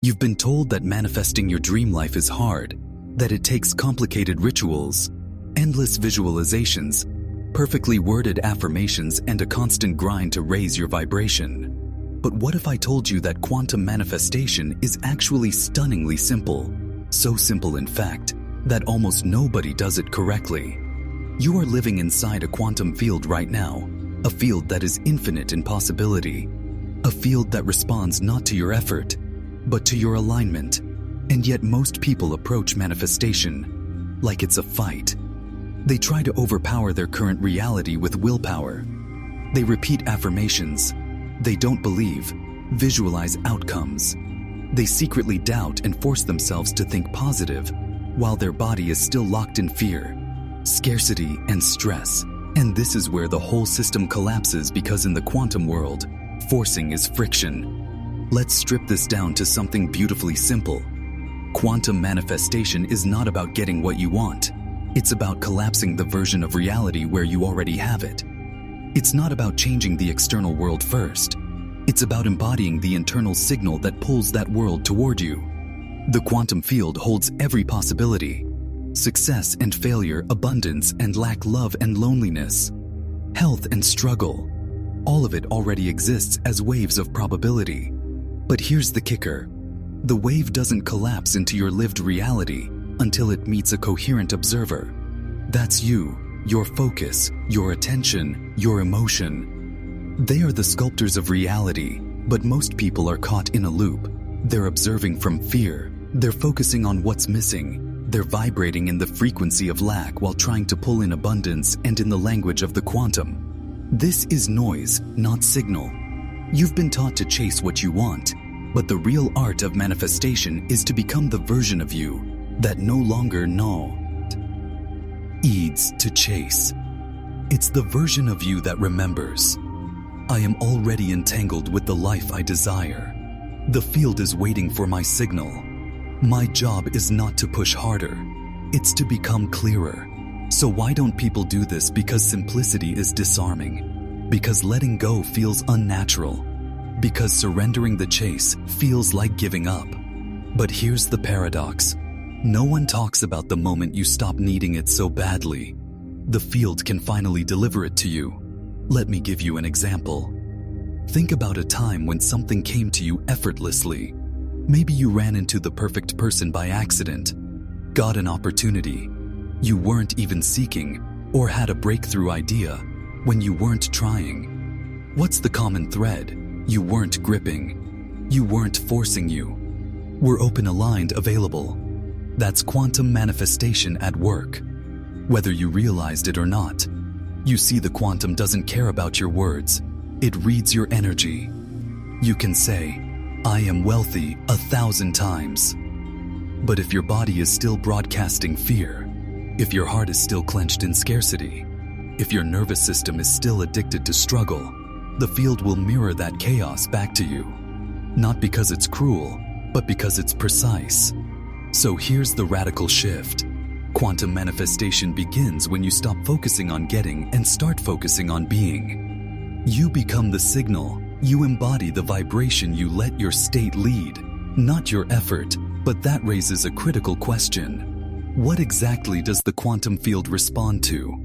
You've been told that manifesting your dream life is hard, that it takes complicated rituals, endless visualizations, perfectly worded affirmations, and a constant grind to raise your vibration. But what if I told you that quantum manifestation is actually stunningly simple? So simple, in fact, that almost nobody does it correctly. You are living inside a quantum field right now, a field that is infinite in possibility, a field that responds not to your effort, but to your alignment. And yet most people approach manifestation like it's a fight. They try to overpower their current reality with willpower. They repeat affirmations. They don't believe, visualize outcomes. They secretly doubt and force themselves to think positive, while their body is still locked in fear, scarcity, and stress. And this is where the whole system collapses, because in the quantum world, forcing is friction. Let's strip this down to something beautifully simple. Quantum manifestation is not about getting what you want. It's about collapsing the version of reality where you already have it. It's not about changing the external world first. It's about embodying the internal signal that pulls that world toward you. The quantum field holds every possibility: success and failure, abundance and lack, love and loneliness, health and struggle. All of it already exists as waves of probability. But here's the kicker. The wave doesn't collapse into your lived reality until it meets a coherent observer. That's you, your focus, your attention, your emotion. They are the sculptors of reality, but most people are caught in a loop. They're observing from fear. They're focusing on what's missing. They're vibrating in the frequency of lack while trying to pull in abundance and in the language of the quantum. This is noise, not signal. You've been taught to chase what you want, but the real art of manifestation is to become the version of you that no longer needs to chase. It's the version of you that remembers. I am already entangled with the life I desire. The field is waiting for my signal. My job is not to push harder. It's to become clearer. So why don't people do this? Because simplicity is disarming. Because letting go feels unnatural. Because surrendering the chase feels like giving up. But here's the paradox. No one talks about the moment you stop needing it so badly. The field can finally deliver it to you. Let me give you an example. Think about a time when something came to you effortlessly. Maybe you ran into the perfect person by accident, got an opportunity you weren't even seeking, or had a breakthrough idea when you weren't trying. What's the common thread? You weren't gripping. You weren't forcing. You were open, aligned, available. That's quantum manifestation at work. Whether you realized it or not, you see, the quantum doesn't care about your words. It reads your energy. You can say, I am wealthy 1,000 times. But if your body is still broadcasting fear, if your heart is still clenched in scarcity, if your nervous system is still addicted to struggle, the field will mirror that chaos back to you. Not because it's cruel, but because it's precise. So here's the radical shift. Quantum manifestation begins when you stop focusing on getting and start focusing on being. You become the signal. You embody the vibration. You let your state lead, not your effort. But that raises a critical question. What exactly does the quantum field respond to?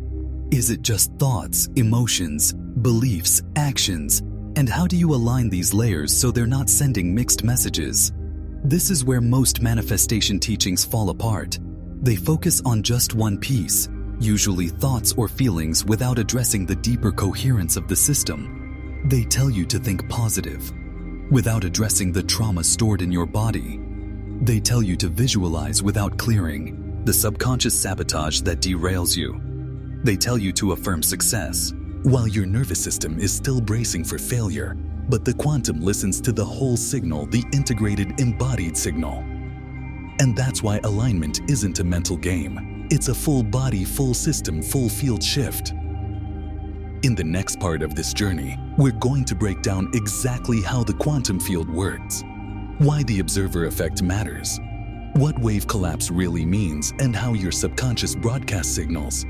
Is it just thoughts, emotions, beliefs, actions? And how do you align these layers so they're not sending mixed messages? This is where most manifestation teachings fall apart. They focus on just one piece, usually thoughts or feelings, without addressing the deeper coherence of the system. They tell you to think positive, without addressing the trauma stored in your body. They tell you to visualize without clearing the subconscious sabotage that derails you. They tell you to affirm success, while your nervous system is still bracing for failure. But the quantum listens to the whole signal, the integrated, embodied signal. And that's why alignment isn't a mental game. It's a full body, full system, full field shift. In the next part of this journey, we're going to break down exactly how the quantum field works, why the observer effect matters, what wave collapse really means, and how your subconscious broadcasts signals.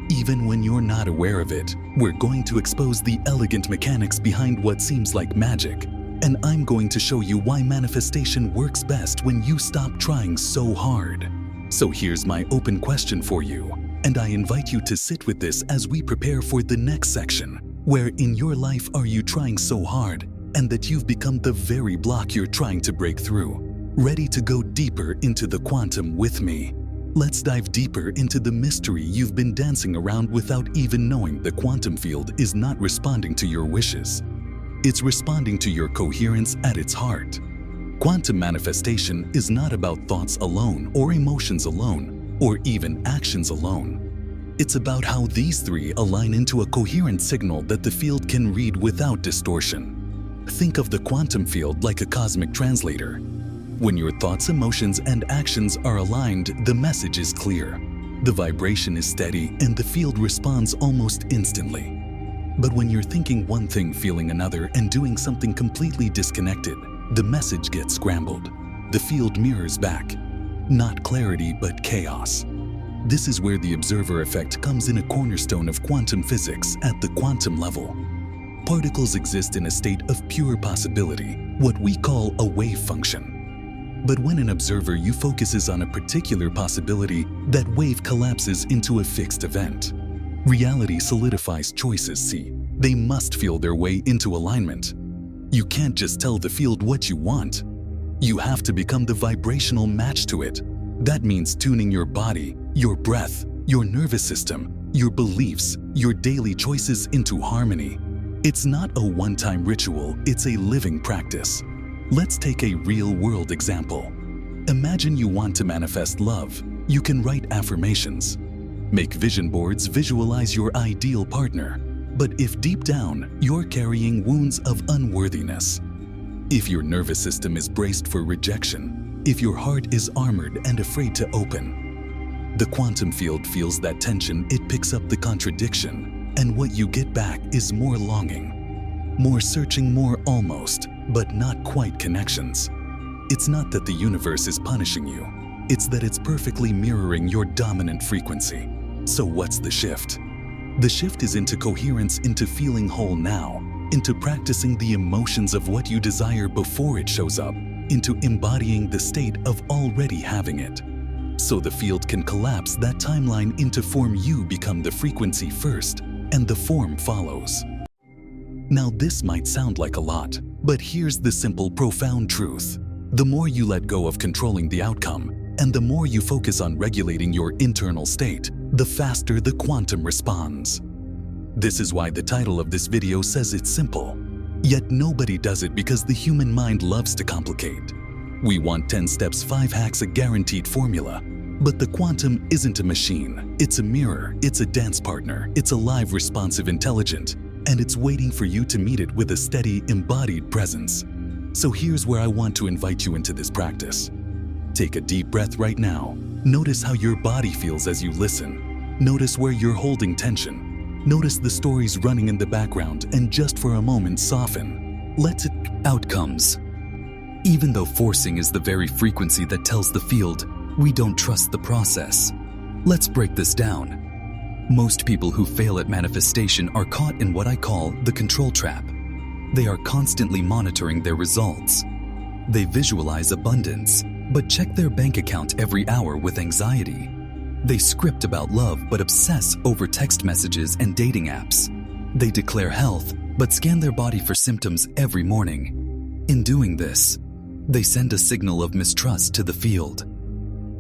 Even when you're not aware of it, we're going to expose the elegant mechanics behind what seems like magic. And I'm going to show you why manifestation works best when you stop trying so hard. So here's my open question for you, and I invite you to sit with this as we prepare for the next section. Where in your life are you trying so hard and that you've become the very block you're trying to break through? Ready to go deeper into the quantum with me? Let's dive deeper into the mystery you've been dancing around without even knowing. The quantum field is not responding to your wishes. It's responding to your coherence at its heart. Quantum manifestation is not about thoughts alone, or emotions alone, or even actions alone. It's about how these three align into a coherent signal that the field can read without distortion. Think of the quantum field like a cosmic translator. When your thoughts, emotions, and actions are aligned, the message is clear. The vibration is steady, and the field responds almost instantly. But when you're thinking one thing, feeling another, and doing something completely disconnected, the message gets scrambled. The field mirrors back. Not clarity, but chaos. This is where the observer effect comes in, a cornerstone of quantum physics at the quantum level. Particles exist in a state of pure possibility, what we call a wave function. But when an observer focuses on a particular possibility, that wave collapses into a fixed event. Reality solidifies choices. See, they must feel their way into alignment. You can't just tell the field what you want. You have to become the vibrational match to it. That means tuning your body, your breath, your nervous system, your beliefs, your daily choices into harmony. It's not a one-time ritual, it's a living practice. Let's take a real-world example. Imagine you want to manifest love. You can write affirmations. Make vision boards, visualize your ideal partner. But if deep down, you're carrying wounds of unworthiness, if your nervous system is braced for rejection, if your heart is armored and afraid to open, the quantum field feels that tension, it picks up the contradiction, and what you get back is more longing, more searching, more almost, but not quite connections. It's not that the universe is punishing you, it's that it's perfectly mirroring your dominant frequency. So what's the shift? The shift is into coherence, into feeling whole now, into practicing the emotions of what you desire before it shows up, into embodying the state of already having it. So the field can collapse that timeline into form. You become the frequency first, and the form follows. Now this might sound like a lot, but here's the simple, profound truth. The more you let go of controlling the outcome, and the more you focus on regulating your internal state, the faster the quantum responds. This is why the title of this video says it's simple. Yet nobody does it, because the human mind loves to complicate. We want 10 steps, 5 hacks, a guaranteed formula. But the quantum isn't a machine. It's a mirror, it's a dance partner, it's a live, responsive, intelligent, and it's waiting for you to meet it with a steady, embodied presence. So here's where I want to invite you into this practice. Take a deep breath right now. Notice how your body feels as you listen. Notice where you're holding tension. Notice the stories running in the background, and just for a moment soften. Let it outcomes. Even though forcing is the very frequency that tells the field, we don't trust the process. Let's break this down. Most people who fail at manifestation are caught in what I call the control trap. They are constantly monitoring their results. They visualize abundance, but check their bank account every hour with anxiety. They script about love, but obsess over text messages and dating apps. They declare health, but scan their body for symptoms every morning. In doing this, they send a signal of mistrust to the field.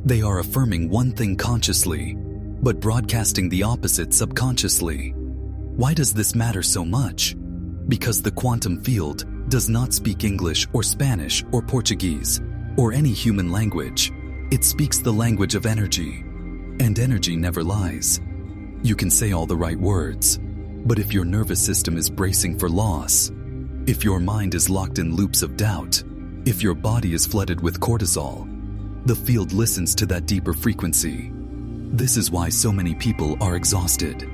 They are affirming one thing consciously, but broadcasting the opposite subconsciously. Why does this matter so much? Because the quantum field does not speak English or Spanish or Portuguese or any human language. It speaks the language of energy, and energy never lies. You can say all the right words, but if your nervous system is bracing for loss, if your mind is locked in loops of doubt, if your body is flooded with cortisol, the field listens to that deeper frequency. This is why so many people are exhausted.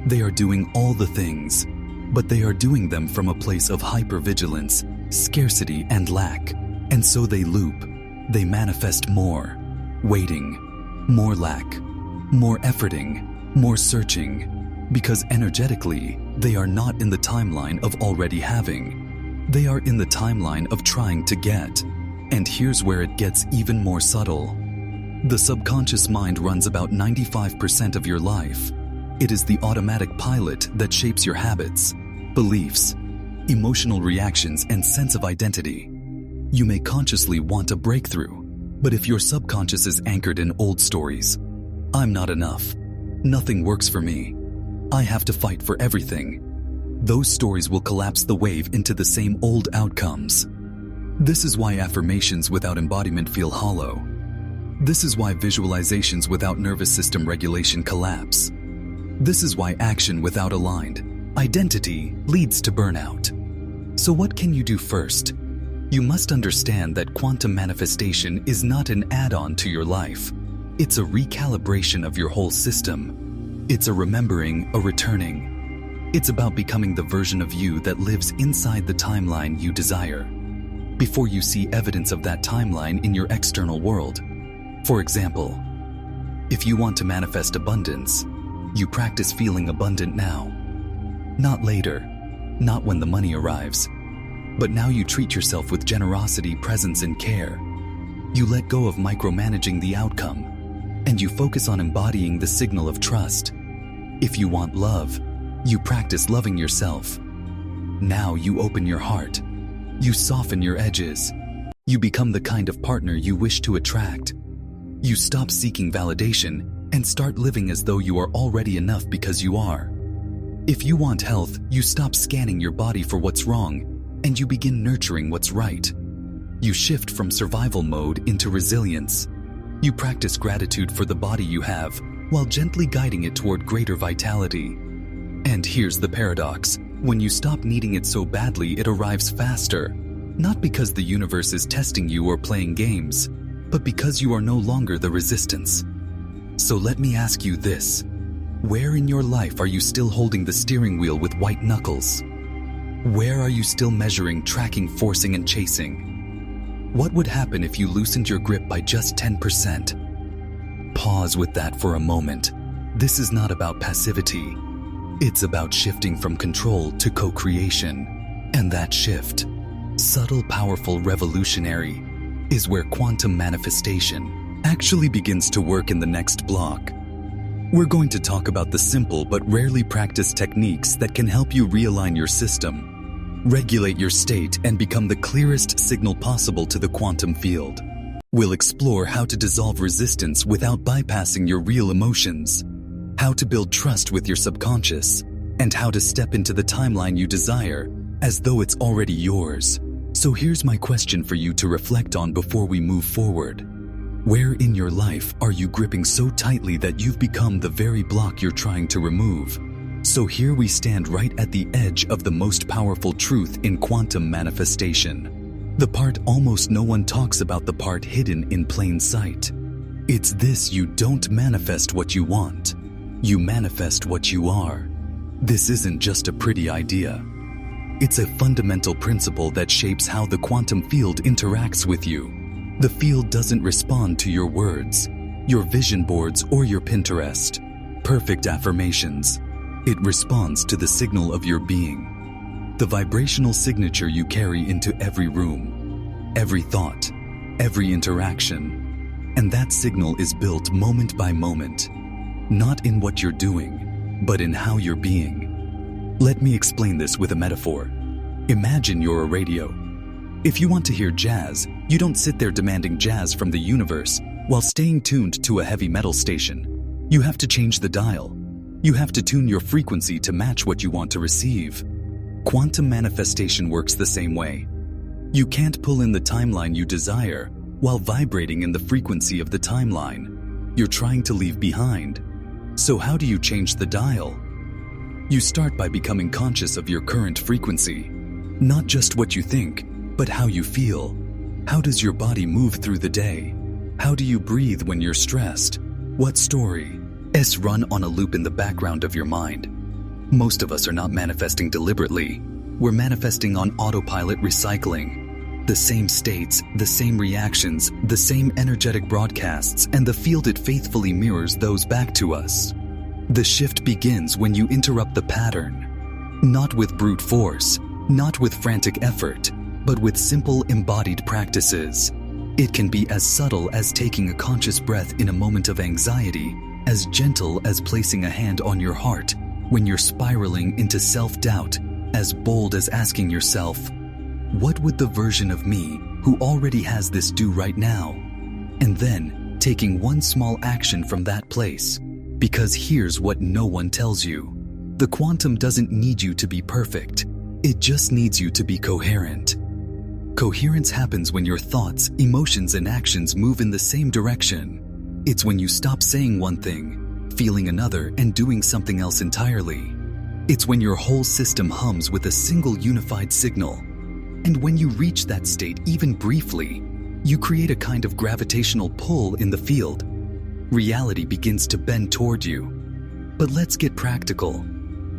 They are doing all the things, but they are doing them from a place of hypervigilance, scarcity, and lack. And so they loop. They manifest more waiting, more lack, more efforting, more searching, because energetically, they are not in the timeline of already having. They are in the timeline of trying to get. And here's where it gets even more subtle. The subconscious mind runs about 95% of your life. It is the automatic pilot that shapes your habits, beliefs, emotional reactions, and sense of identity. You may consciously want a breakthrough, but if your subconscious is anchored in old stories, I'm not enough, nothing works for me, I have to fight for everything, those stories will collapse the wave into the same old outcomes. This is why affirmations without embodiment feel hollow. This is why visualizations without nervous system regulation collapse. This is why action without aligned identity leads to burnout. So what can you do first? You must understand that quantum manifestation is not an add-on to your life. It's a recalibration of your whole system. It's a remembering, a returning. It's about becoming the version of you that lives inside the timeline you desire, before you see evidence of that timeline in your external world. For example, if you want to manifest abundance, you practice feeling abundant now. Not later, not when the money arrives, but now you treat yourself with generosity, presence, and care. You let go of micromanaging the outcome, and you focus on embodying the signal of trust. If you want love, you practice loving yourself. Now you open your heart. You soften your edges. You become the kind of partner you wish to attract. You stop seeking validation and start living as though you are already enough because you are. If you want health, you stop scanning your body for what's wrong and you begin nurturing what's right. You shift from survival mode into resilience. You practice gratitude for the body you have while gently guiding it toward greater vitality. And here's the paradox. When you stop needing it so badly, it arrives faster. Not because the universe is testing you or playing games, but because you are no longer the resistance. So let me ask you this. Where in your life are you still holding the steering wheel with white knuckles? Where are you still measuring, tracking, forcing, and chasing? What would happen if you loosened your grip by just 10%? Pause with that for a moment. This is not about passivity. It's about shifting from control to co-creation. And that shift, subtle, powerful, revolutionary, is where quantum manifestation actually begins to work in the next block. We're going to talk about the simple but rarely practiced techniques that can help you realign your system, regulate your state, and become the clearest signal possible to the quantum field. We'll explore how to dissolve resistance without bypassing your real emotions, how to build trust with your subconscious, and how to step into the timeline you desire as though it's already yours. So here's my question for you to reflect on before we move forward. Where in your life are you gripping so tightly that you've become the very block you're trying to remove? So here we stand right at the edge of the most powerful truth in quantum manifestation. The part almost no one talks about, the part hidden in plain sight. It's this: you don't manifest what you want. You manifest what you are. This isn't just a pretty idea. It's a fundamental principle that shapes how the quantum field interacts with you. The field doesn't respond to your words, your vision boards, or your Pinterest perfect affirmations. It responds to the signal of your being, the vibrational signature you carry into every room, every thought, every interaction. And that signal is built moment by moment, not in what you're doing, but in how you're being. Let me explain this with a metaphor. Imagine you're a radio. If you want to hear jazz, you don't sit there demanding jazz from the universe while staying tuned to a heavy metal station. You have to change the dial. You have to tune your frequency to match what you want to receive. Quantum manifestation works the same way. You can't pull in the timeline you desire while vibrating in the frequency of the timeline you're trying to leave behind. So how do you change the dial? You start by becoming conscious of your current frequency. Not just what you think, but how you feel. How does your body move through the day? How do you breathe when you're stressed? What story is run on a loop in the background of your mind? Most of us are not manifesting deliberately. We're manifesting on autopilot, recycling the same states, the same reactions, the same energetic broadcasts, and the field it faithfully mirrors those back to us. The shift begins when you interrupt the pattern, not with brute force, Not with frantic effort, but with simple embodied practices. It can be as subtle as taking a conscious breath in a moment of anxiety, as gentle as placing a hand on your heart when you're spiraling into self-doubt, as bold as asking yourself, what would the version of me who already has this do right now? And then taking one small action from that place. Because here's what no one tells you. The quantum doesn't need you to be perfect. It just needs you to be coherent. Coherence happens when your thoughts, emotions, and actions move in the same direction. It's when you stop saying one thing, feeling another, and doing something else entirely. It's when your whole system hums with a single unified signal. And when you reach that state even briefly, you create a kind of gravitational pull in the field. Reality begins to bend toward you. But let's get practical.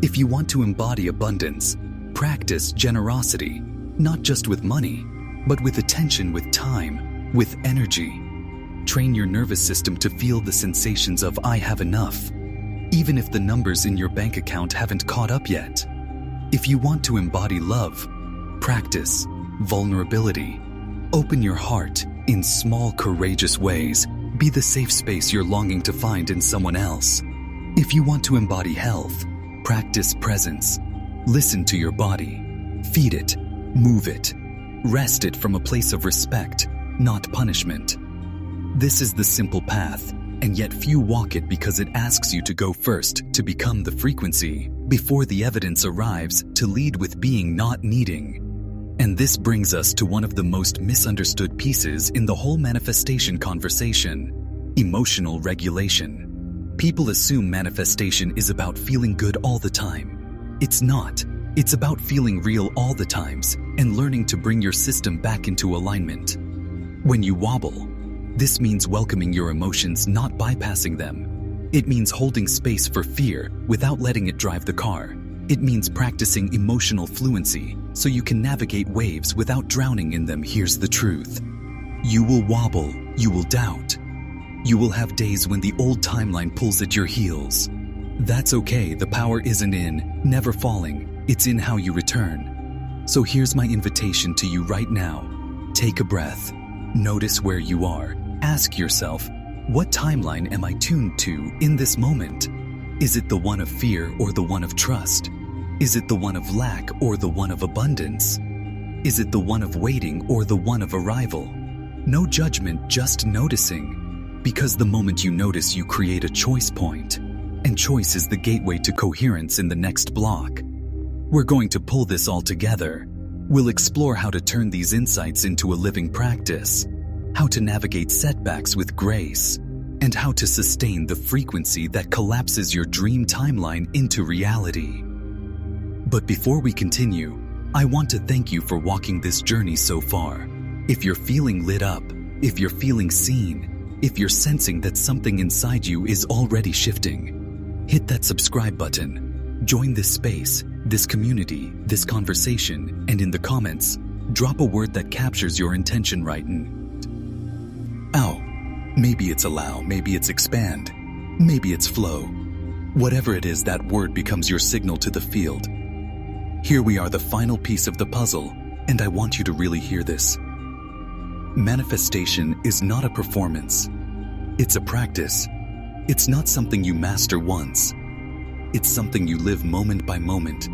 If you want to embody abundance, practice generosity, not just with money, but with attention, with time, with energy. Train your nervous system to feel the sensations of I have enough, even if the numbers in your bank account haven't caught up yet. If you want to embody love, practice vulnerability. Open your heart in small, courageous ways. Be the safe space you're longing to find in someone else. If you want to embody health, practice presence. Listen to your body. Feed it. Move it. Rest it from a place of respect, not punishment. This is the simple path, and yet few walk it because it asks you to go first, to become the frequency, before the evidence arrives, to lead with being, not needing. And this brings us to one of the most misunderstood pieces in the whole manifestation conversation: emotional regulation. People assume manifestation is about feeling good all the time. It's not. It's about feeling real all the times and learning to bring your system back into alignment. When you wobble, this means welcoming your emotions, not bypassing them. It means holding space for fear without letting it drive the car. It means practicing emotional fluency so you can navigate waves without drowning in them. Here's the truth. You will wobble, you will doubt. You will have days when the old timeline pulls at your heels. That's okay, the power isn't in never falling, it's in how you return. So here's my invitation to you right now. Take a breath. Notice where you are. Ask yourself, what timeline am I tuned to in this moment? Is it the one of fear or the one of trust? Is it the one of lack or the one of abundance? Is it the one of waiting or the one of arrival? No judgment, just noticing. Because the moment you notice, you create a choice point. And choice is the gateway to coherence in the next block. We're going to pull this all together. We'll explore how to turn these insights into a living practice, how to navigate setbacks with grace, and how to sustain the frequency that collapses your dream timeline into reality. But before we continue, I want to thank you for walking this journey so far. If you're feeling lit up, if you're feeling seen, if you're sensing that something inside you is already shifting, hit that subscribe button. Join this space, this community, this conversation, and in the comments, drop a word that captures your intention right in. Ow. Maybe it's allow, maybe it's expand, maybe it's flow. Whatever it is, that word becomes your signal to the field. Here we are, the final piece of the puzzle, and I want you to really hear this. Manifestation is not a performance. It's a practice. It's not something you master once. It's something you live moment by moment,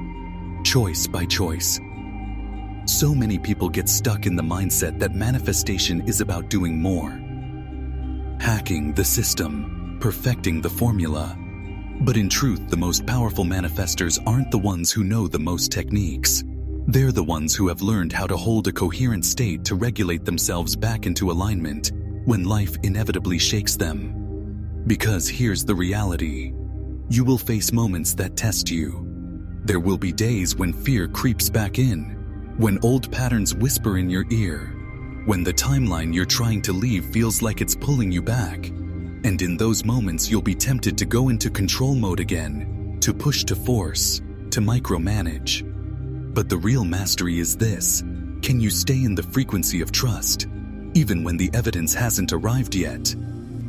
choice by choice. So many people get stuck in the mindset that manifestation is about doing more. Hacking the system, perfecting the formula. But in truth, the most powerful manifestors aren't the ones who know the most techniques. They're the ones who have learned how to hold a coherent state to regulate themselves back into alignment when life inevitably shakes them. Because here's the reality. You will face moments that test you. There will be days when fear creeps back in, when old patterns whisper in your ear, when the timeline you're trying to leave feels like it's pulling you back. And in those moments, you'll be tempted to go into control mode again, to push, to force, to micromanage. But the real mastery is this. Can you stay in the frequency of trust, even when the evidence hasn't arrived yet?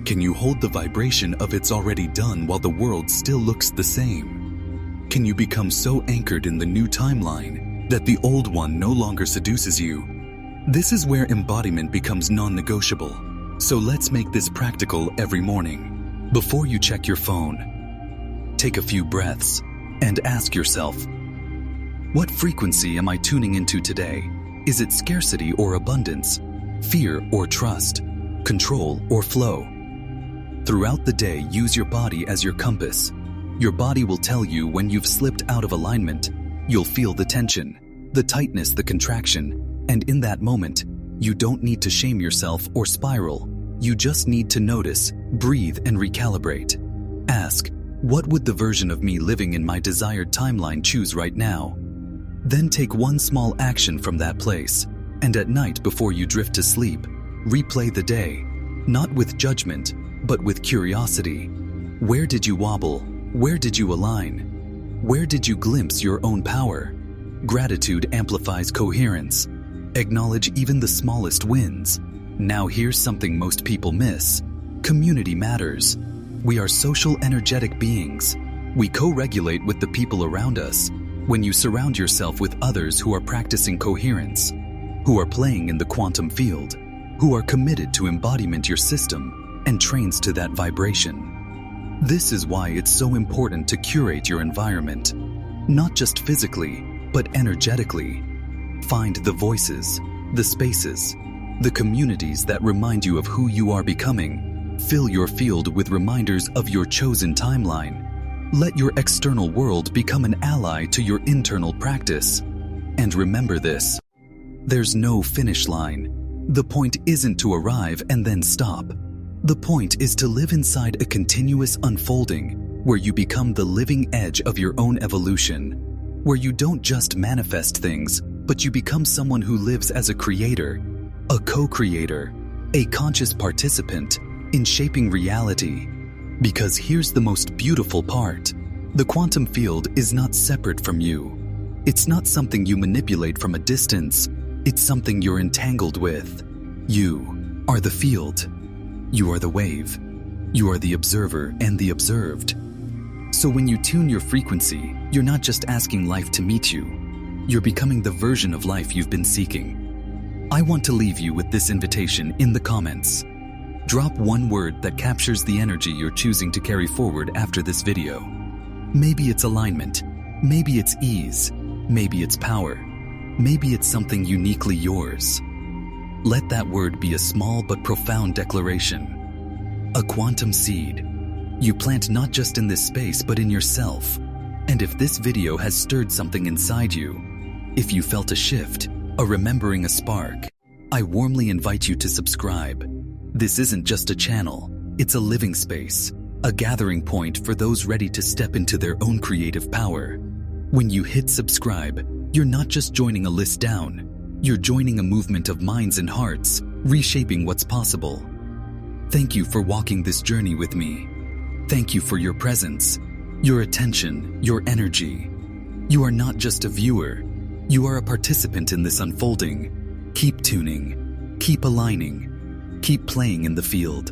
Can you hold the vibration of it's already done while the world still looks the same? Can you become so anchored in the new timeline that the old one no longer seduces you. This is where embodiment becomes non-negotiable. So let's make this practical every morning. Before you check your phone, take a few breaths and ask yourself, what frequency am I tuning into today? Is it scarcity or abundance? Fear or trust? Control or flow? Throughout the day, use your body as your compass. Your body will tell you when you've slipped out of alignment. You'll feel the tension, the tightness, the contraction, and in that moment, you don't need to shame yourself or spiral. You just need to notice, breathe, and recalibrate. Ask, what would the version of me living in my desired timeline choose right now? Then take one small action from that place, and at night before you drift to sleep, replay the day, not with judgment, but with curiosity. Where did you wobble? Where did you align? Where did you glimpse your own power? Gratitude amplifies coherence. Acknowledge even the smallest wins. Now here's something most people miss. Community matters. We are social, energetic beings. We co-regulate with the people around us. When you surround yourself with others who are practicing coherence, who are playing in the quantum field, who are committed to embodiment your system and trains to that vibration. This is why it's so important to curate your environment, not just physically, but energetically. Find the voices, the spaces, the communities that remind you of who you are becoming. Fill your field with reminders of your chosen timeline. Let your external world become an ally to your internal practice. And remember this, there's no finish line. The point isn't to arrive and then stop. The point is to live inside a continuous unfolding where you become the living edge of your own evolution, where you don't just manifest things, but you become someone who lives as a creator, a co-creator, a conscious participant in shaping reality. Because here's the most beautiful part. The quantum field is not separate from you. It's not something you manipulate from a distance. It's something you're entangled with. You are the field. You are the wave. You are the observer and the observed. So when you tune your frequency, you're not just asking life to meet you. You're becoming the version of life you've been seeking. I want to leave you with this invitation in the comments. Drop one word that captures the energy you're choosing to carry forward after this video. Maybe it's alignment, maybe it's ease, maybe it's power, maybe it's something uniquely yours. Let that word be a small but profound declaration. A quantum seed. You plant not just in this space but in yourself. And if this video has stirred something inside you, if you felt a shift, a remembering, a spark, I warmly invite you to subscribe. This isn't just a channel, it's a living space, a gathering point for those ready to step into their own creative power. When you hit subscribe, you're not just joining a list down, you're joining a movement of minds and hearts, reshaping what's possible. Thank you for walking this journey with me. Thank you for your presence, your attention, your energy. You are not just a viewer, you are a participant in this unfolding. Keep tuning, keep aligning, keep playing in the field.